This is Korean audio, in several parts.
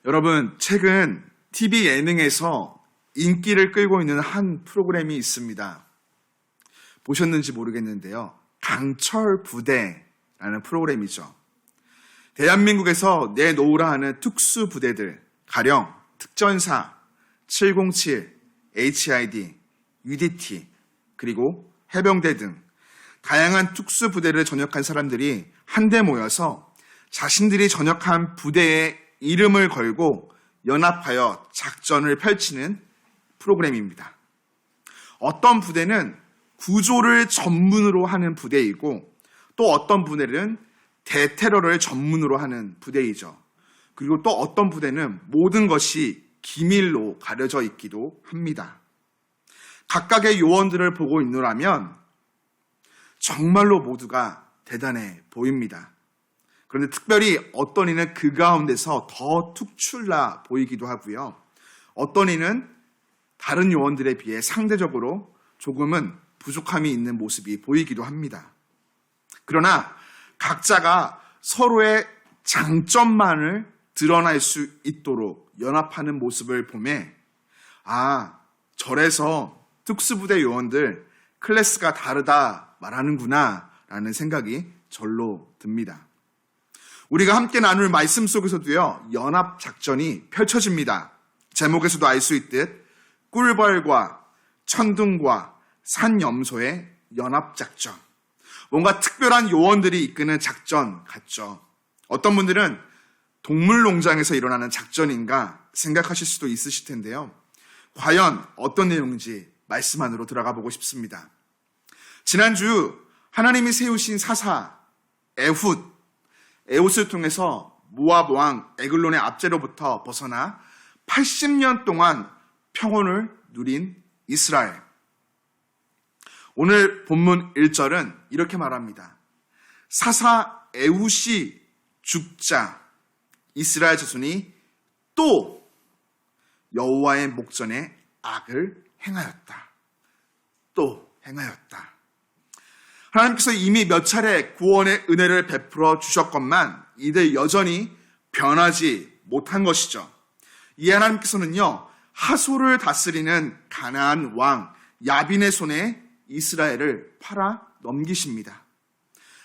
여러분, 최근 TV 예능에서 인기를 끌고 있는 한 프로그램이 있습니다. 보셨는지 모르겠는데요. 강철 부대라는 프로그램이죠. 대한민국에서 내놓으라 하는 특수 부대들, 가령 특전사, 707, HID, UDT, 그리고 해병대 등 다양한 특수 부대를 전역한 사람들이 한데 모여서 자신들이 전역한 부대의 이름을 걸고 연합하여 작전을 펼치는 프로그램입니다. 어떤 부대는 구조를 전문으로 하는 부대이고 또 어떤 부대는 대테러를 전문으로 하는 부대이죠. 그리고 또 어떤 부대는 모든 것이 기밀로 가려져 있기도 합니다. 각각의 요원들을 보고 있노라면 정말로 모두가 대단해 보입니다. 그런데 특별히 어떤 이는 그 가운데서 더 특출나 보이기도 하고요. 어떤 이는 다른 요원들에 비해 상대적으로 조금은 부족함이 있는 모습이 보이기도 합니다. 그러나 각자가 서로의 장점만을 드러날 수 있도록 연합하는 모습을 보매 저래서 특수부대 요원들 클래스가 다르다 말하는구나 라는 생각이 절로 듭니다. 우리가 함께 나눌 말씀 속에서도요, 연합작전이 펼쳐집니다. 제목에서도 알 수 있듯 꿀벌과 천둥과 산염소의 연합작전. 뭔가 특별한 요원들이 이끄는 작전 같죠. 어떤 분들은 동물농장에서 일어나는 작전인가 생각하실 수도 있으실 텐데요. 과연 어떤 내용인지 말씀 안으로 들어가 보고 싶습니다. 지난주 하나님이 세우신 사사 에훗을 통해서 모압 왕 에글론의 압제로부터 벗어나 80년 동안 평온을 누린 이스라엘. 오늘 본문 1절은 이렇게 말합니다. 사사 에훗이 죽자 이스라엘 자손이 또 여호와의 목전에 악을 행하였다. 또 행하였다. 하나님께서 이미 몇 차례 구원의 은혜를 베풀어 주셨건만 이들 여전히 변하지 못한 것이죠. 이 하나님께서는요, 하솔을 다스리는 가나안 왕 야빈의 손에 이스라엘을 팔아 넘기십니다.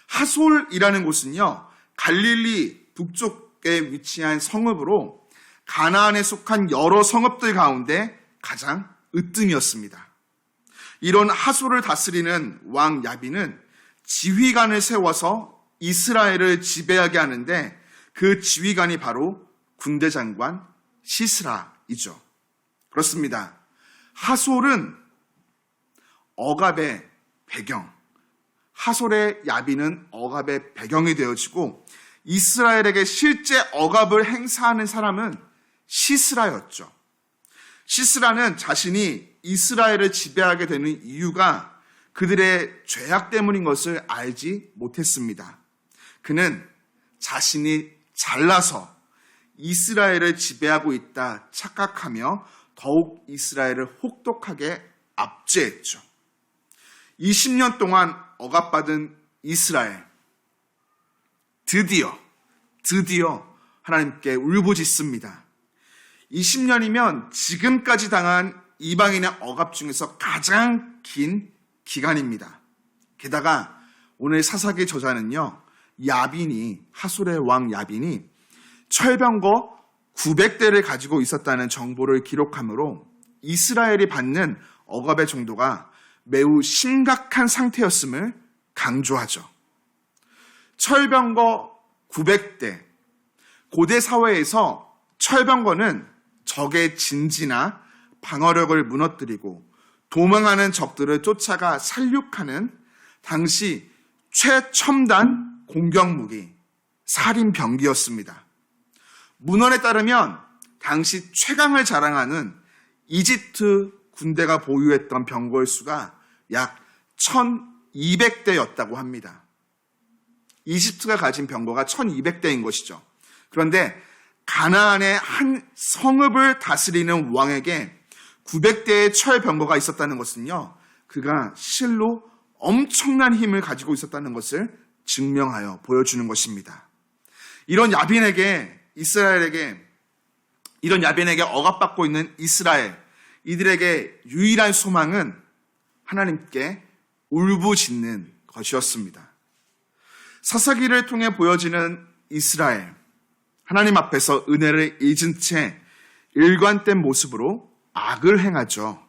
하솔이라는 곳은요, 갈릴리 북쪽에 위치한 성읍으로 가나안에 속한 여러 성읍들 가운데 가장 으뜸이었습니다. 이런 하솔을 다스리는 왕 야빈은 지휘관을 세워서 이스라엘을 지배하게 하는데 그 지휘관이 바로 군대 장관 시스라이죠. 그렇습니다. 하솔은 억압의 배경, 하솔의 야빈은 억압의 배경이 되어지고 이스라엘에게 실제 억압을 행사하는 사람은 시스라였죠. 시스라는 자신이 이스라엘을 지배하게 되는 이유가 그들의 죄악 때문인 것을 알지 못했습니다. 그는 자신이 잘나서 이스라엘을 지배하고 있다 착각하며 더욱 이스라엘을 혹독하게 압제했죠. 20년 동안 억압받은 이스라엘, 드디어 하나님께 울부짖습니다. 20년이면 지금까지 당한 이방인의 억압 중에서 가장 긴 기간입니다. 게다가 오늘 사사기 저자는요, 하솔의 왕 야빈이 철병거 900대를 가지고 있었다는 정보를 기록하므로 이스라엘이 받는 억압의 정도가 매우 심각한 상태였음을 강조하죠. 철병거 900대. 고대 사회에서 철병거는 적의 진지나 방어력을 무너뜨리고 도망하는 적들을 쫓아가 살육하는 당시 최첨단 공격무기, 살인병기였습니다. 문헌에 따르면 당시 최강을 자랑하는 이집트 군대가 보유했던 병거의 수가 약 1200대였다고 합니다. 이집트가 가진 병거가 1200대인 것이죠. 그런데 가나안의 한 성읍을 다스리는 왕에게 900대의 철병거가 있었다는 것은요, 그가 실로 엄청난 힘을 가지고 있었다는 것을 증명하여 보여주는 것입니다. 이런 야빈에게, 이스라엘에게 이런 야벤에게 억압받고 있는 이스라엘, 이들에게 유일한 소망은 하나님께 울부짖는 것이었습니다. 사사기를 통해 보여지는 이스라엘, 하나님 앞에서 은혜를 잊은 채 일관된 모습으로 악을 행하죠.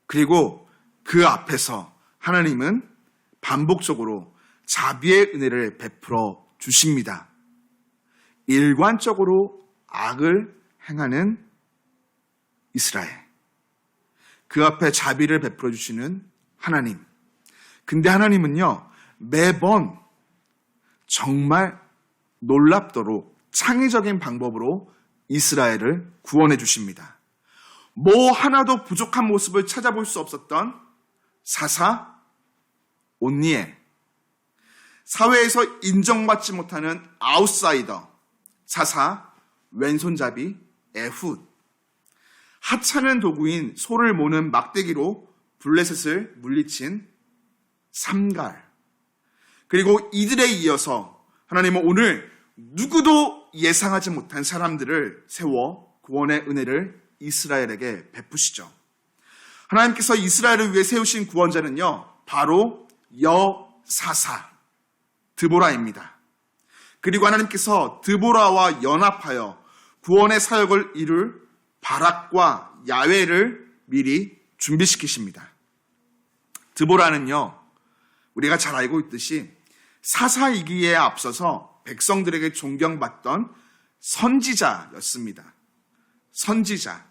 그리고 그 앞에서 하나님은 반복적으로 자비의 은혜를 베풀어 주십니다. 일관적으로 악을 행하는 이스라엘. 그 앞에 자비를 베풀어 주시는 하나님. 근데 하나님은요, 매번 정말 놀랍도록 창의적인 방법으로 이스라엘을 구원해 주십니다. 뭐 하나도 부족한 모습을 찾아볼 수 없었던 사사 온니엘, 사회에서 인정받지 못하는 아웃사이더 사사 왼손잡이 에훗, 하찮은 도구인 소를 모는 막대기로 블레셋을 물리친 삼갈, 그리고 이들에 이어서 하나님은 오늘 누구도 예상하지 못한 사람들을 세워 구원의 은혜를 이스라엘에게 베푸시죠. 하나님께서 이스라엘을 위해 세우신 구원자는요, 바로 여사사 드보라입니다. 그리고 하나님께서 드보라와 연합하여 구원의 사역을 이룰 바락과 야훼를 미리 준비시키십니다. 드보라는요, 우리가 잘 알고 있듯이 사사이기에 앞서서 백성들에게 존경받던 선지자였습니다. 선지자.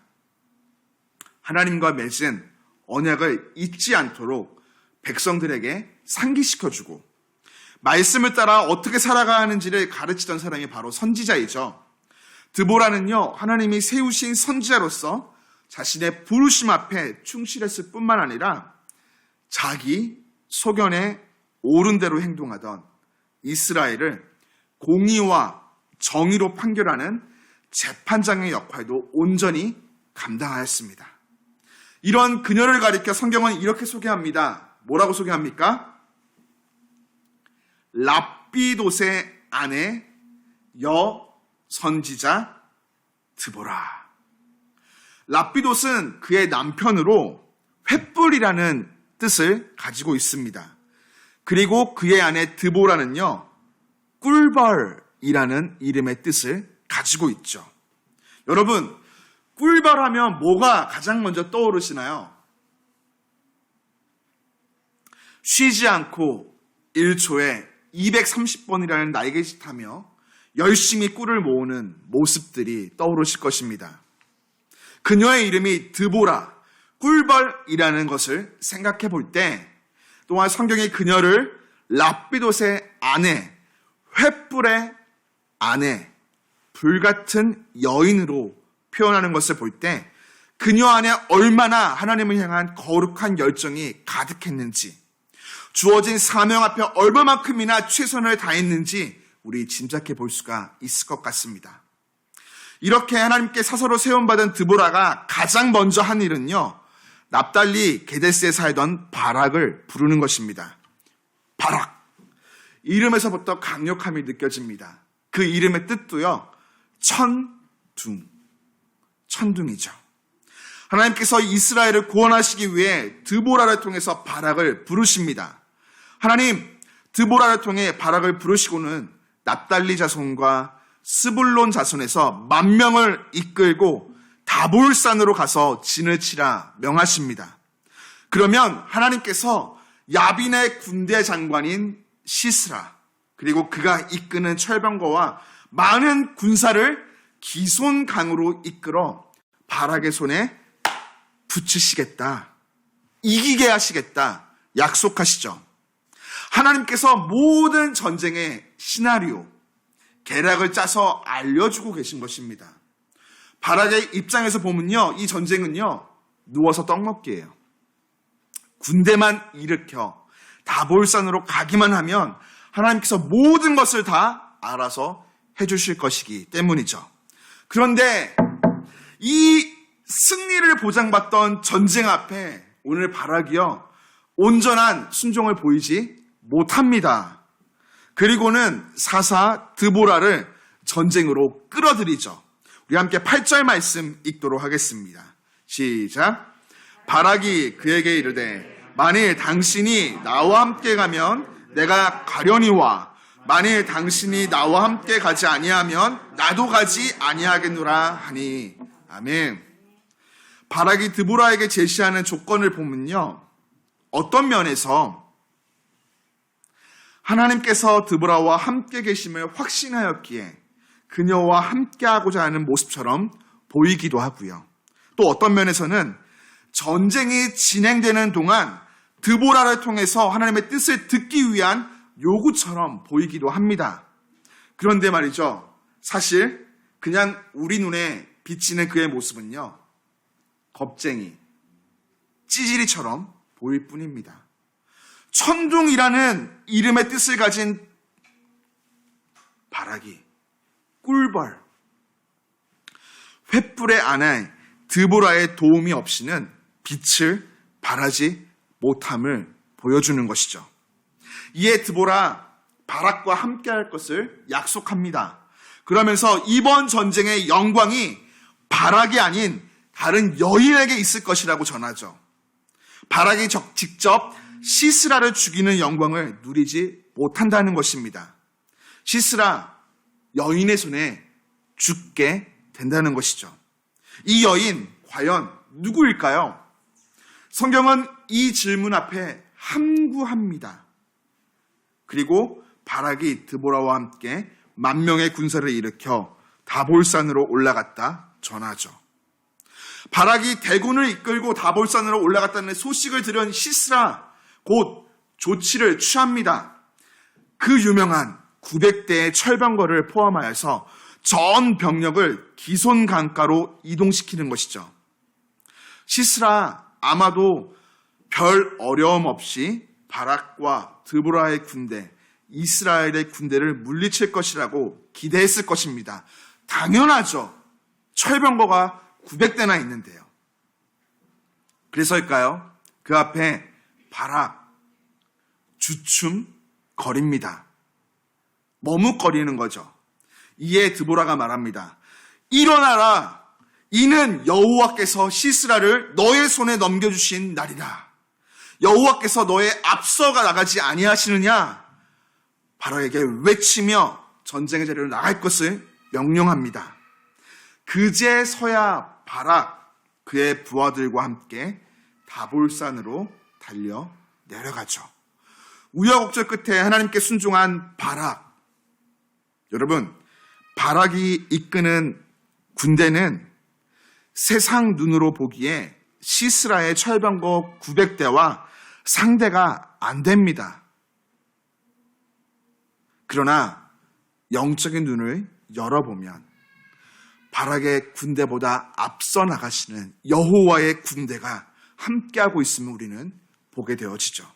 하나님과 맺은 언약을 잊지 않도록 백성들에게 상기시켜주고 말씀을 따라 어떻게 살아가야 하는지를 가르치던 사람이 바로 선지자이죠. 드보라는요, 하나님이 세우신 선지자로서 자신의 부르심 앞에 충실했을 뿐만 아니라 자기 소견에 옳은 대로 행동하던 이스라엘을 공의와 정의로 판결하는 재판장의 역할도 온전히 감당하였습니다. 이런 그녀를 가리켜 성경은 이렇게 소개합니다. 뭐라고 소개합니까? 랍비돗의 아내 여선지자 드보라. 랍비돗은 그의 남편으로 횃불이라는 뜻을 가지고 있습니다. 그리고 그의 아내 드보라는요, 꿀벌이라는 이름의 뜻을 가지고 있죠. 여러분, 꿀벌하면 뭐가 가장 먼저 떠오르시나요? 쉬지 않고 1초에 230번이라는 날개짓하며 열심히 꿀을 모으는 모습들이 떠오르실 것입니다. 그녀의 이름이 드보라, 꿀벌이라는 것을 생각해 볼 때, 또한 성경이 그녀를 랍비돗의 아내, 횃불의 아내, 불같은 여인으로 표현하는 것을 볼 때 그녀 안에 얼마나 하나님을 향한 거룩한 열정이 가득했는지, 주어진 사명 앞에 얼마만큼이나 최선을 다했는지 우리 짐작해 볼 수가 있을 것 같습니다. 이렇게 하나님께 사서로 세움받은 드보라가 가장 먼저 한 일은요, 납달리 게데스에 살던 바락을 부르는 것입니다. 바락. 이름에서부터 강력함이 느껴집니다. 그 이름의 뜻도요, 천둥이죠. 하나님께서 이스라엘을 구원하시기 위해 드보라를 통해서 바락을 부르십니다. 하나님, 드보라를 통해 바락을 부르시고는 납달리 자손과 스불론 자손에서 10,000명을 이끌고 다볼산으로 가서 진을 치라 명하십니다. 그러면 하나님께서 야빈의 군대 장관인 시스라, 그리고 그가 이끄는 철병거와 많은 군사를 기손강으로 이끌어 바락의 손에 붙이시겠다, 이기게 하시겠다 약속하시죠. 하나님께서 모든 전쟁의 시나리오, 계략을 짜서 알려주고 계신 것입니다. 바락의 입장에서 보면요, 이 전쟁은요, 누워서 떡 먹기예요. 군대만 일으켜 다볼산으로 가기만 하면 하나님께서 모든 것을 다 알아서 해주실 것이기 때문이죠. 그런데 이 승리를 보장받던 전쟁 앞에 오늘 바락이요, 온전한 순종을 보이지 못합니다. 그리고는 사사 드보라를 전쟁으로 끌어들이죠. 우리 함께 8절 말씀 읽도록 하겠습니다. 시작. 바락이 그에게 이르되 만일 당신이 나와 함께 가면 내가 가려니와 만일 당신이 나와 함께 가지 아니하면 나도 가지 아니하겠노라 하니. 아멘. 바락이 드보라에게 제시하는 조건을 보면요, 어떤 면에서 하나님께서 드보라와 함께 계심을 확신하였기에 그녀와 함께하고자 하는 모습처럼 보이기도 하고요. 또 어떤 면에서는 전쟁이 진행되는 동안 드보라를 통해서 하나님의 뜻을 듣기 위한 요구처럼 보이기도 합니다. 그런데 말이죠, 사실 그냥 우리 눈에 비치는 그의 모습은요, 겁쟁이, 찌질이처럼 보일 뿐입니다. 천둥이라는 이름의 뜻을 가진 바락이, 꿀벌, 횃불의 안에 드보라의 도움이 없이는 빛을 발하지 못함을 보여주는 것이죠. 이에 드보라 바락과 함께할 것을 약속합니다. 그러면서 이번 전쟁의 영광이 바락이 아닌 다른 여인에게 있을 것이라고 전하죠. 바락이 직접 시스라를 죽이는 영광을 누리지 못한다는 것입니다. 시스라, 여인의 손에 죽게 된다는 것이죠. 이 여인 과연 누구일까요? 성경은 이 질문 앞에 함구합니다. 그리고 바락이 드보라와 함께 10,000명의 군사를 일으켜 다볼산으로 올라갔다 전하죠. 바락이 대군을 이끌고 다볼산으로 올라갔다는 소식을 들은 시스라, 곧 조치를 취합니다. 그 유명한 900대의 철병거를 포함하여서 전 병력을 기손 강가로 이동시키는 것이죠. 시스라, 아마도 별 어려움 없이 바락과 드보라의 군대, 이스라엘의 군대를 물리칠 것이라고 기대했을 것입니다. 당연하죠. 철병거가 900대나 있는데요. 그래서일까요? 그 앞에 바락, 주춤거립니다. 머뭇거리는 거죠. 이에 드보라가 말합니다. 일어나라. 이는 여호와께서 시스라를 너의 손에 넘겨주신 날이라. 여호와께서 너의 앞서가 나가지 아니하시느냐? 바락에게 외치며 전쟁의 자리로 나갈 것을 명령합니다. 그제서야 바락, 그의 부하들과 함께 다볼산으로 달려 내려가죠. 우여곡절 끝에 하나님께 순종한 바락. 여러분, 바락이 이끄는 군대는 세상 눈으로 보기에 시스라의 철병거 900대와 상대가 안 됩니다. 그러나 영적인 눈을 열어보면 바락의 군대보다 앞서 나가시는 여호와의 군대가 함께하고 있음을 우리는 보게 되어지죠.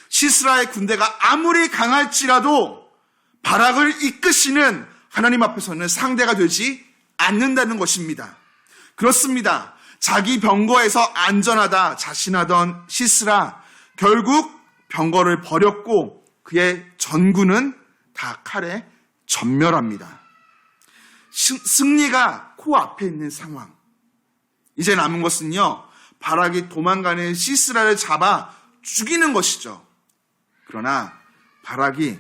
시스라의 군대가 아무리 강할지라도 바락을 이끄시는 하나님 앞에서는 상대가 되지 않는다는 것입니다. 그렇습니다. 자기 병거에서 안전하다 자신하던 시스라, 결국 병거를 버렸고 그의 전군은 다 칼에 전멸합니다. 승리가 코앞에 있는 상황. 이제 남은 것은요, 바락이 도망가는 시스라를 잡아 죽이는 것이죠. 그러나 바락이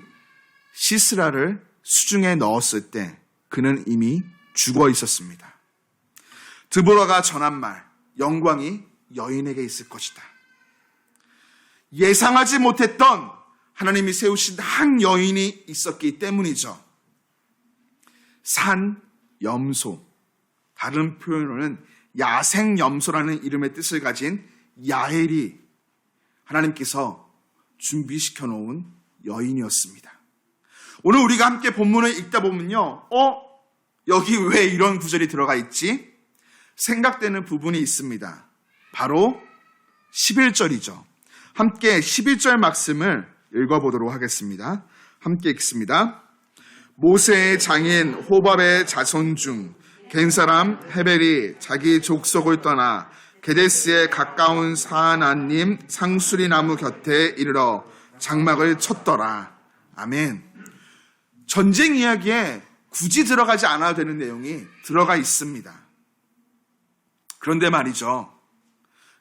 시스라를 수중에 넣었을 때 그는 이미 죽어 있었습니다. 드보라가 전한 말, 영광이 여인에게 있을 것이다. 예상하지 못했던 하나님이 세우신 한 여인이 있었기 때문이죠. 산 염소, 다른 표현으로는 야생 염소라는 이름의 뜻을 가진 야엘이 하나님께서 준비시켜 놓은 여인이었습니다. 오늘 우리가 함께 본문을 읽다 보면요, 여기 왜 이런 구절이 들어가 있지? 생각되는 부분이 있습니다. 바로 11절이죠. 함께 11절 말씀을 읽어보도록 하겠습니다. 함께 읽습니다. 모세의 장인 호밥의 자손 중 겐사람 헤벨이 자기 족속을 떠나 게데스에 가까운 사하나님 상수리 나무 곁에 이르러 장막을 쳤더라. 아멘. 전쟁 이야기에 굳이 들어가지 않아도 되는 내용이 들어가 있습니다. 그런데 말이죠.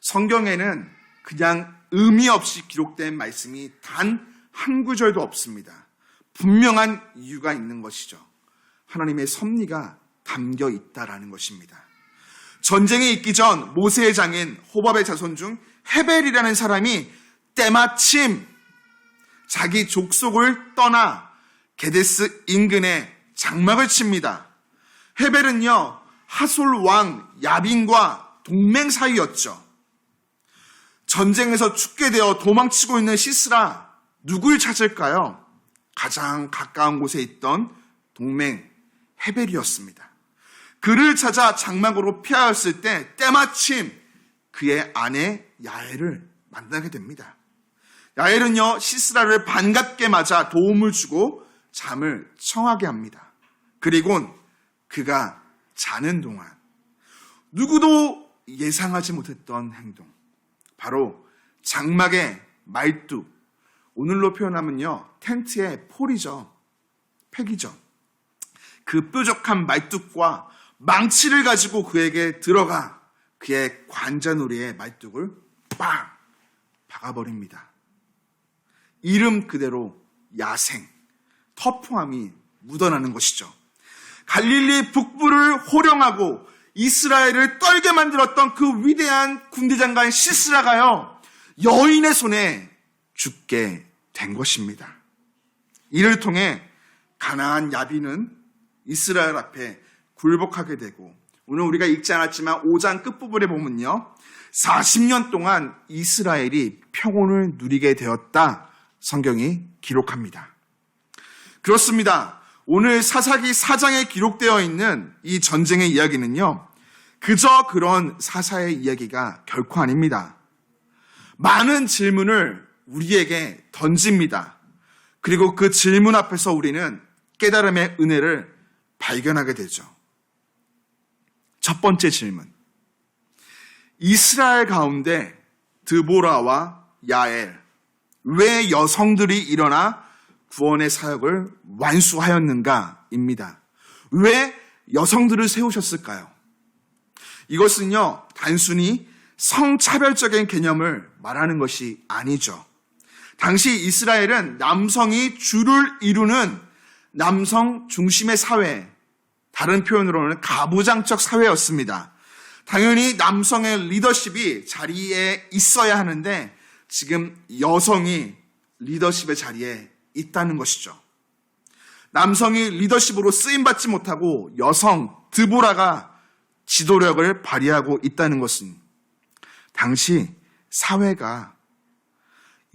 성경에는 그냥 의미 없이 기록된 말씀이 단 한 구절도 없습니다. 분명한 이유가 있는 것이죠. 하나님의 섭리가 담겨 있다라는 것입니다. 전쟁에 있기 전 모세의 장인 호밥의 자손 중 헤벨이라는 사람이 때마침 자기 족속을 떠나 게데스 인근에 장막을 칩니다. 헤벨은요, 하솔 왕 야빈과 동맹 사이였죠. 전쟁에서 죽게 되어 도망치고 있는 시스라, 누굴 찾을까요? 가장 가까운 곳에 있던 동맹 헤벨이었습니다. 그를 찾아 장막으로 피하였을 때 때마침 그의 아내 야엘을 만나게 됩니다. 야엘은요, 시스라를 반갑게 맞아 도움을 주고 잠을 청하게 합니다. 그리곤 그가 자는 동안 누구도 예상하지 못했던 행동, 바로 장막의 말뚝, 오늘로 표현하면요, 텐트의 폴이죠. 팩이죠. 그 뾰족한 말뚝과 망치를 가지고 그에게 들어가 그의 관자놀이의 말뚝을 빵 박아버립니다. 이름 그대로 야생, 터프함이 묻어나는 것이죠. 갈릴리 북부를 호령하고 이스라엘을 떨게 만들었던 그 위대한 군대장관 시스라가요, 여인의 손에 죽게 된 것입니다. 이를 통해 가나안 야빈은 이스라엘 앞에 굴복하게 되고, 오늘 우리가 읽지 않았지만 5장 끝부분에 보면요, 40년 동안 이스라엘이 평온을 누리게 되었다, 성경이 기록합니다. 그렇습니다. 오늘 사사기 4장에 기록되어 있는 이 전쟁의 이야기는요, 그저 그런 사사의 이야기가 결코 아닙니다. 많은 질문을 우리에게 던집니다. 그리고 그 질문 앞에서 우리는 깨달음의 은혜를 발견하게 되죠. 첫 번째 질문. 이스라엘 가운데 드보라와 야엘, 왜 여성들이 일어나 구원의 사역을 완수하였는가입니다. 왜 여성들을 세우셨을까요? 이것은요, 단순히 성차별적인 개념을 말하는 것이 아니죠. 당시 이스라엘은 남성이 주를 이루는 남성 중심의 사회, 다른 표현으로는 가부장적 사회였습니다. 당연히 남성의 리더십이 자리에 있어야 하는데 지금 여성이 리더십의 자리에 있다는 것이죠. 남성이 리더십으로 쓰임받지 못하고 여성 드보라가 지도력을 발휘하고 있다는 것은 당시 사회가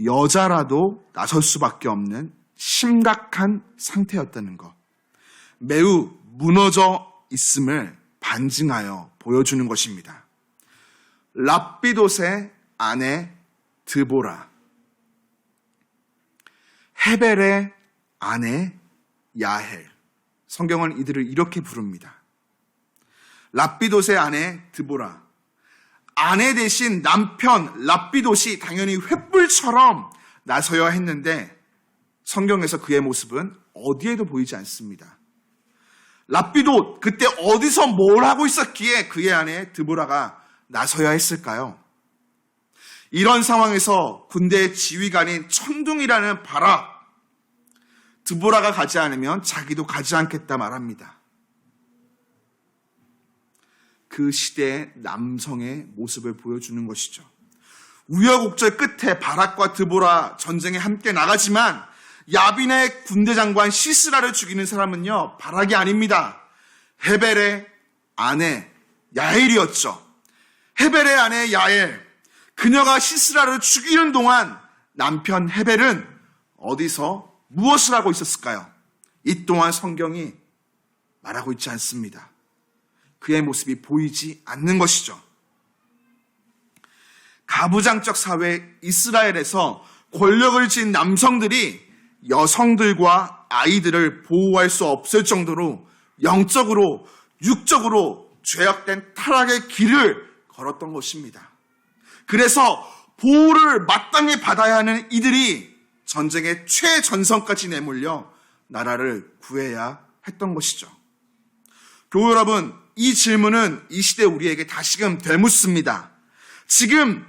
여자라도 나설 수밖에 없는 심각한 상태였다는 것, 매우 무너져 있음을 반증하여 보여주는 것입니다. 랍비돗의 아내 드보라, 헤벨의 아내 야헬, 성경은 이들을 이렇게 부릅니다. 랍비돗의 아내 드보라, 아내 대신 남편 랍비돗이 당연히 횃불처럼 나서야 했는데 성경에서 그의 모습은 어디에도 보이지 않습니다. 랍비돗, 그때 어디서 뭘 하고 있었기에 그의 아내 드보라가 나서야 했을까요? 이런 상황에서 군대의 지휘관인 천둥이라는 바락, 드보라가 가지 않으면 자기도 가지 않겠다 말합니다. 그 시대의 남성의 모습을 보여주는 것이죠. 우여곡절 끝에 바락과 드보라 전쟁에 함께 나가지만 야빈의 군대 장관 시스라를 죽이는 사람은요, 바락이 아닙니다. 헤벨의 아내 야엘이었죠. 헤벨의 아내 야엘, 그녀가 시스라를 죽이는 동안 남편 헤벨은 어디서 무엇을 하고 있었을까요? 이 또한 성경이 말하고 있지 않습니다. 그의 모습이 보이지 않는 것이죠. 가부장적 사회 이스라엘에서 권력을 쥔 남성들이 여성들과 아이들을 보호할 수 없을 정도로 영적으로, 육적으로 죄악된 타락의 길을 걸었던 것입니다. 그래서 보호를 마땅히 받아야 하는 이들이 전쟁의 최전선까지 내몰려 나라를 구해야 했던 것이죠. 교회 여러분, 이 질문은 이 시대 우리에게 다시금 되묻습니다. 지금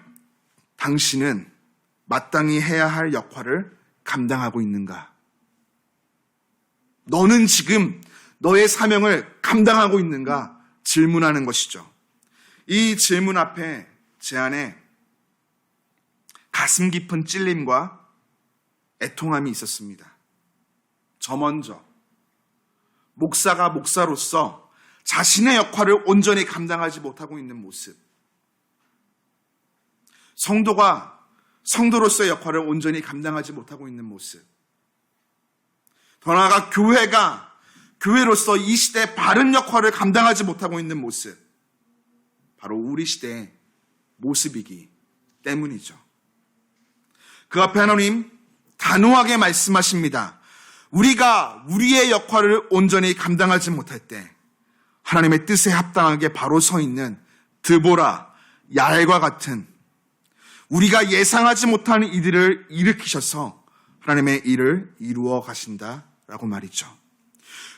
당신은 마땅히 해야 할 역할을 감당하고 있는가? 너는 지금 너의 사명을 감당하고 있는가? 질문하는 것이죠. 이 질문 앞에 제 안에 가슴 깊은 찔림과 애통함이 있었습니다. 저 먼저 목사가 목사로서 자신의 역할을 온전히 감당하지 못하고 있는 모습, 성도가 성도로서의 역할을 온전히 감당하지 못하고 있는 모습, 더 나아가 교회가 교회로서 이 시대의 바른 역할을 감당하지 못하고 있는 모습, 바로 우리 시대의 모습이기 때문이죠. 그 앞에 하나님 단호하게 말씀하십니다. 우리가 우리의 역할을 온전히 감당하지 못할 때 하나님의 뜻에 합당하게 바로 서 있는 드보라, 야엘과 같은 우리가 예상하지 못한 이들을 일으키셔서 하나님의 일을 이루어 가신다라고 말이죠.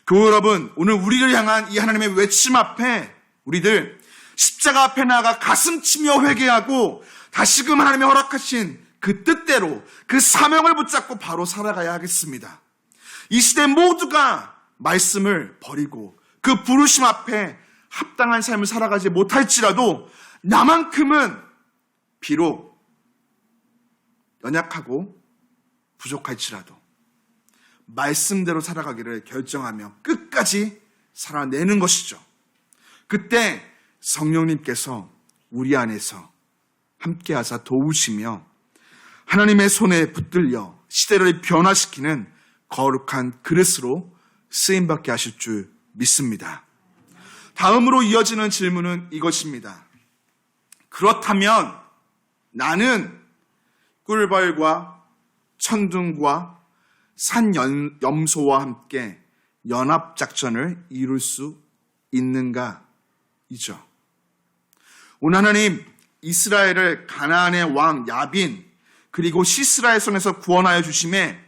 교회 여러분, 오늘 우리를 향한 이 하나님의 외침 앞에 우리들 십자가 앞에 나아가 가슴 치며 회개하고 다시금 하나님의 허락하신 그 뜻대로 그 사명을 붙잡고 바로 살아가야 하겠습니다. 이 시대 모두가 말씀을 버리고 그 부르심 앞에 합당한 삶을 살아가지 못할지라도 나만큼은 비록 연약하고 부족할지라도 말씀대로 살아가기를 결정하며 끝까지 살아내는 것이죠. 그때 성령님께서 우리 안에서 함께하사 도우시며 하나님의 손에 붙들려 시대를 변화시키는 거룩한 그릇으로 쓰임받게 하실 줄 믿습니다. 다음으로 이어지는 질문은 이것입니다. 그렇다면 나는 꿀벌과 천둥과 산염소와 함께 연합작전을 이룰 수 있는가? 이죠. 오늘 하나님 이스라엘을 가나안의 왕 야빈 그리고 시스라의 손에서 구원하여 주심에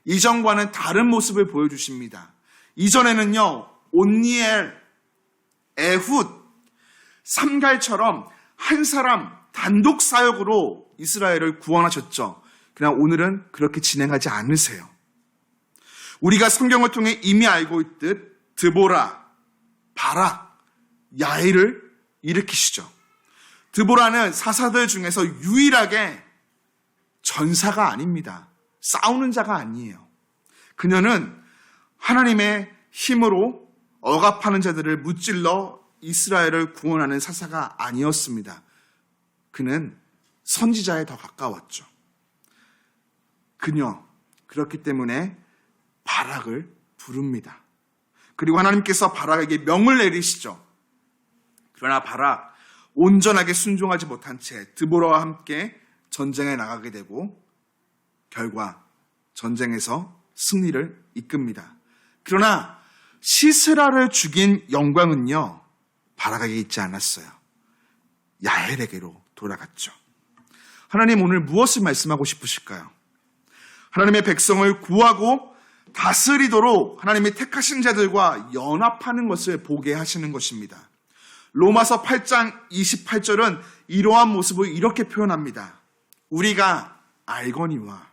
이전과는 다른 모습을 보여주십니다. 이전에는요, 온니엘, 에훗, 삼갈처럼 한 사람 단독 사역으로 이스라엘을 구원하셨죠. 그러나 오늘은 그렇게 진행하지 않으세요. 우리가 성경을 통해 이미 알고 있듯 드보라, 바락, 야엘을 일으키시죠. 드보라는 사사들 중에서 유일하게 전사가 아닙니다. 싸우는 자가 아니에요. 그녀는 하나님의 힘으로 억압하는 자들을 무찔러 이스라엘을 구원하는 사사가 아니었습니다. 그는 선지자에 더 가까웠죠. 그렇기 때문에 바락을 부릅니다. 그리고 하나님께서 바락에게 명을 내리시죠. 그러나 바락 온전하게 순종하지 못한 채 드보라와 함께 전쟁에 나가게 되고 결과 전쟁에서 승리를 이끕니다. 그러나 시스라를 죽인 영광은요, 바락에게 있지 않았어요. 야엘에게로 돌아갔죠. 하나님 오늘 무엇을 말씀하고 싶으실까요? 하나님의 백성을 구하고 다스리도록 하나님이 택하신 자들과 연합하는 것을 보게 하시는 것입니다. 로마서 8장 28절은 이러한 모습을 이렇게 표현합니다. 우리가 알거니와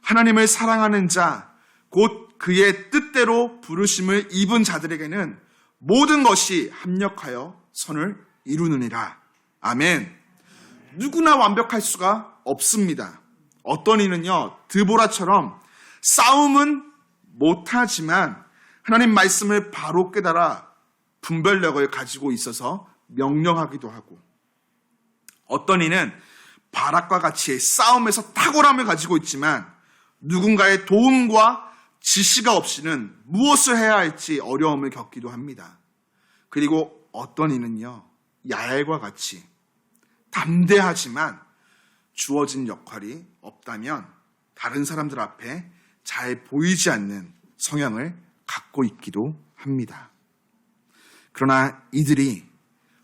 하나님을 사랑하는 자, 곧 그의 뜻대로 부르심을 입은 자들에게는 모든 것이 합력하여 선을 이루느니라. 아멘. 누구나 완벽할 수가 없습니다. 어떤 이는요, 드보라처럼 싸움은 못하지만 하나님 말씀을 바로 깨달아 분별력을 가지고 있어서 명령하기도 하고, 어떤 이는 바락과 같이 싸움에서 탁월함을 가지고 있지만 누군가의 도움과 지시가 없이는 무엇을 해야 할지 어려움을 겪기도 합니다. 그리고 어떤 이는요, 야엘과 같이 담대하지만 주어진 역할이 없다면 다른 사람들 앞에 잘 보이지 않는 성향을 갖고 있기도 합니다. 그러나 이들이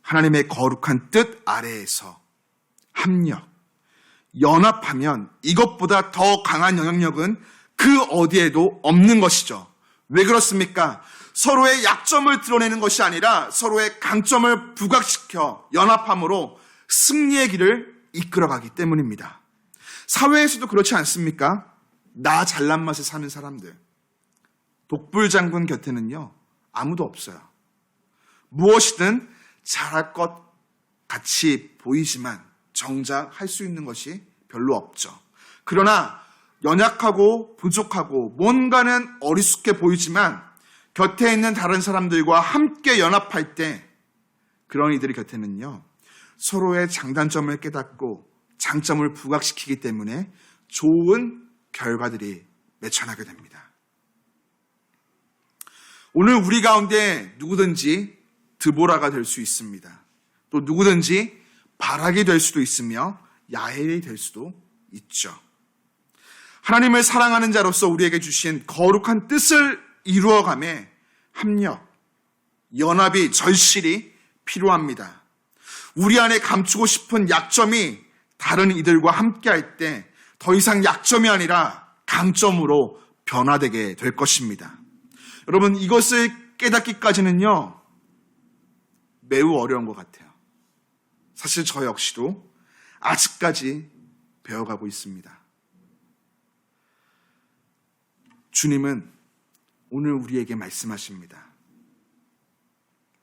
하나님의 거룩한 뜻 아래에서 합력, 연합하면 이것보다 더 강한 영향력은 그 어디에도 없는 것이죠. 왜 그렇습니까? 서로의 약점을 드러내는 것이 아니라 서로의 강점을 부각시켜 연합함으로 승리의 길을 이끌어가기 때문입니다. 사회에서도 그렇지 않습니까? 나 잘난 맛에 사는 사람들. 독불장군 곁에는요, 아무도 없어요. 무엇이든 잘할 것 같이 보이지만 정작 할 수 있는 것이 별로 없죠. 그러나 연약하고 부족하고 뭔가는 어리숙해 보이지만 곁에 있는 다른 사람들과 함께 연합할 때 그런 이들의 곁에는요, 서로의 장단점을 깨닫고 장점을 부각시키기 때문에 좋은 결과들이 맺혀나게 됩니다. 오늘 우리 가운데 누구든지 드보라가 될 수 있습니다. 또 누구든지 바락이 될 수도 있으며 야헬이 될 수도 있죠. 하나님을 사랑하는 자로서 우리에게 주신 거룩한 뜻을 이루어감에 합력, 연합이 절실히 필요합니다. 우리 안에 감추고 싶은 약점이 다른 이들과 함께할 때 더 이상 약점이 아니라 강점으로 변화되게 될 것입니다. 여러분, 이것을 깨닫기까지는요, 매우 어려운 것 같아요. 사실 저 역시도 아직까지 배워가고 있습니다. 주님은 오늘 우리에게 말씀하십니다.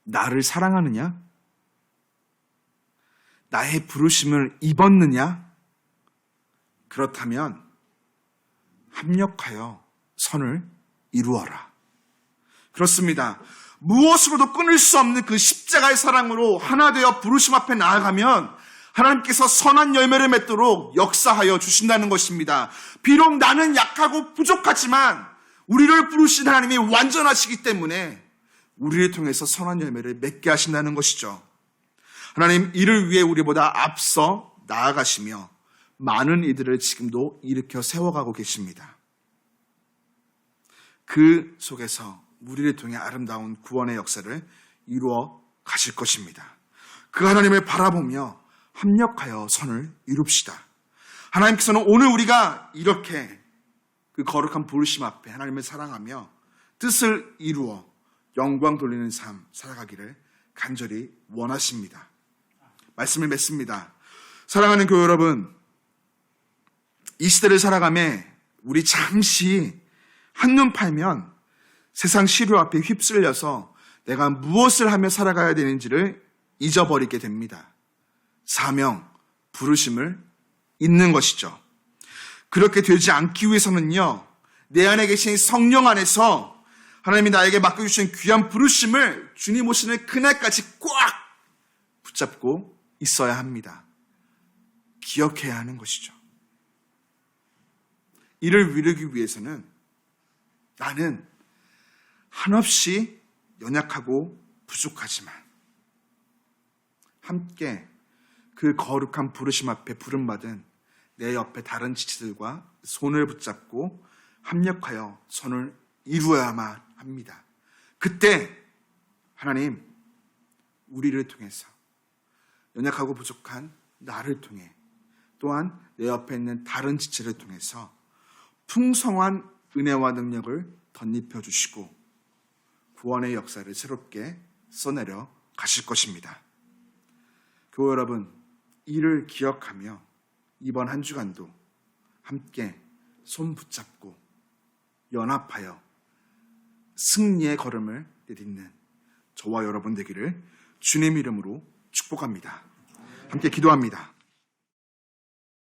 나를 사랑하느냐? 나의 부르심을 입었느냐? 그렇다면 합력하여 선을 이루어라. 그렇습니다. 무엇으로도 끊을 수 없는 그 십자가의 사랑으로 하나 되어 부르심 앞에 나아가면 하나님께서 선한 열매를 맺도록 역사하여 주신다는 것입니다. 비록 나는 약하고 부족하지만 우리를 부르신 하나님이 완전하시기 때문에 우리를 통해서 선한 열매를 맺게 하신다는 것이죠. 하나님, 이를 위해 우리보다 앞서 나아가시며 많은 이들을 지금도 일으켜 세워가고 계십니다. 그 속에서 우리를 통해 아름다운 구원의 역사를 이루어 가실 것입니다. 그 하나님을 바라보며 합력하여 선을 이룹시다. 하나님께서는 오늘 우리가 이렇게 그 거룩한 부르심 앞에 하나님을 사랑하며 뜻을 이루어 영광 돌리는 삶 살아가기를 간절히 원하십니다. 말씀을 맺습니다. 사랑하는 교회 여러분, 이 시대를 살아가며 우리 잠시 한눈 팔면 세상 시류 앞에 휩쓸려서 내가 무엇을 하며 살아가야 되는지를 잊어버리게 됩니다. 사명, 부르심을 잊는 것이죠. 그렇게 되지 않기 위해서는요, 내 안에 계신 성령 안에서 하나님이 나에게 맡겨주신 귀한 부르심을 주님 오시는 그날까지 꽉 붙잡고 있어야 합니다. 기억해야 하는 것이죠. 이를 이루기 위해서는 나는 한없이 연약하고 부족하지만 함께 그 거룩한 부르심 앞에 부름받은 내 옆에 다른 지체들과 손을 붙잡고 합력하여 선을 이루어야만 합니다. 그때 하나님, 우리를 통해서 연약하고 부족한 나를 통해 또한 내 옆에 있는 다른 지체를 통해서 풍성한 은혜와 능력을 덧입혀 주시고 구원의 역사를 새롭게 써내려 가실 것입니다. 교회 여러분, 이를 기억하며 이번 한 주간도 함께 손 붙잡고 연합하여 승리의 걸음을 내딛는 저와 여러분 되기를 주님 이름으로 축복합니다. 함께 기도합니다.